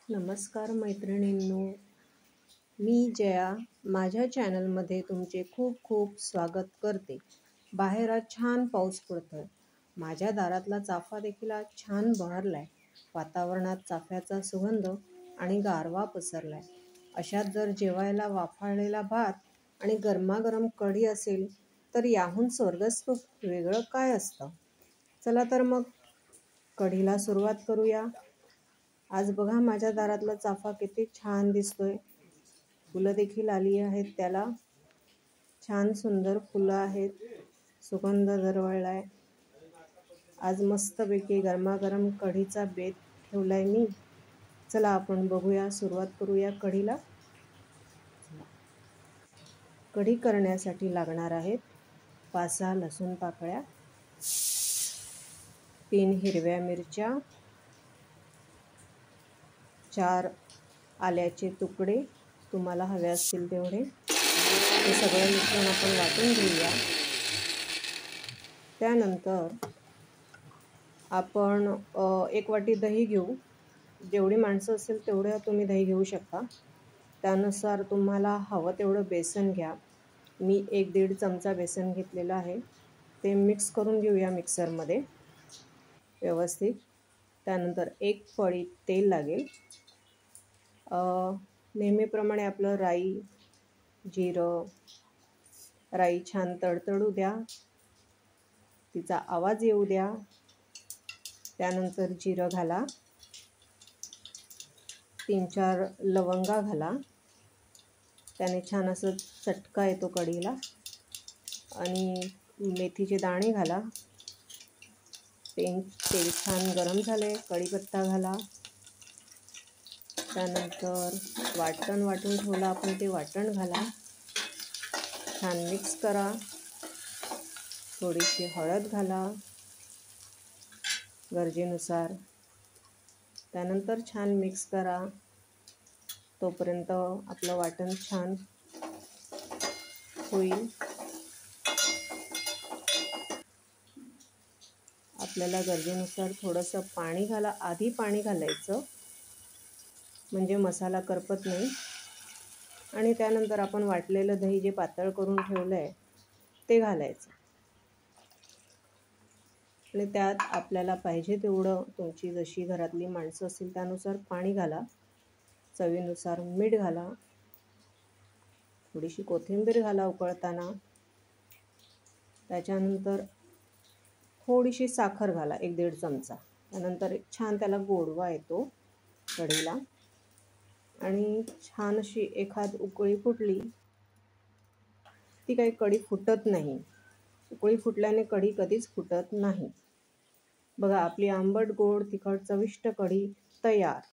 नमस्कार मैत्रिणींनो, मी जया माझ्या चॅनलमध्ये तुमचे खूप खूप स्वागत करते। बाहेर आज छान पाऊस पडतोय। माझ्या दारातला चाफा देखील आज छान बहरलाय। वातावरणात चाफ्याचा सुगंध आणि गारवा पसरलाय। अशात जर जेवायला वाफाळलेला भात आणि गरमागरम कढी असेल तर याहून स्वर्गस्थ वेगळं काय असतं। चला तर मग कढीला सुरुवात करूया। आज बघा माझ्या दारातला चाफा किती छान दिसतोय। फुलं देखील आली आहेत, त्याला छान सुंदर फुलं आहेत, सुगंध दरवळलाय। आज मस्तपैकी गरमागरम कढीचा बेत ठेवलाय मी। चला आपण बघूया, सुरुवात करूया कढीला। कढी करण्यासाठी लागणार आहेत 5-6 लसूण पाकळ्या, 3 हिरव्या मिरच्या, 4 आल्याचे तुकडे तुम्हाला हवे असतील तेवढे। हे सगळं मिश्रण आपण वाटून घेऊया। त्यानंतर आपण 1 वाटी दही घेऊ। जेवढी माणसं असेल तेवढं तुम्ही दही घेऊ शकता। त्यानुसार तुम्हाला हवं तेवढं बेसन घ्या। मी 1-1.5 चमचा बेसन घेतलेलं आहे। ते मिक्स करून घेऊया मिक्सरमध्ये व्यवस्थित। त्यानंतर 1 पळी तेल लागेल। नेहमीप्रमाणे आपलं राई, जिरं, राई छान तडतडू द्या, तिचा आवाज येऊ द्या। त्यानंतर जिरं घाला, 3-4 लवंगा घाला, त्याने छान असं चटका येतो कढीला। आणि मेथीचे दाणे घाला। तेल छान गरम झाले, कढीपत्ता घाला। त्यानंतर वाटण वाटून ठेवलं आपण, ते वाटण घाला, छान मिक्स करा। थोडीशी हळद घाला गरजेनुसार। त्यानंतर छान मिक्स करा तोपर्यंत आपलं वाटण छान होईल। आपल्याला गरजेनुसार थोडंसं पाणी घाला। आधी पाणी घालायचं म्हणजे मसाला करपत नाही। आणि त्यानंतर आपण वाटलेलं दही जे पातळ करून ठेवलंय ते घालायचं। आणि त्यात आपल्याला पाहिजे तेवढं, तुमची जशी घरातली माणसं असतील त्यानुसार पाणी घाला। चवीनुसार मीठ घाला, थोडीशी कोथिंबीर घाला उकळताना। त्याच्यानंतर थोडीशी साखर घाला, 1-1.5 चमचा। त्यानंतर छान त्याला गोडवा येतो कढीला। आणि छान अशी एखाद उकळी फुटली, ती काही कढी फुटत नाही। उकळी फुटल्याने कढी कधीच फुटत नाही। बघा आपली आंबट गोड तिखट चविष्ट कढी तयार।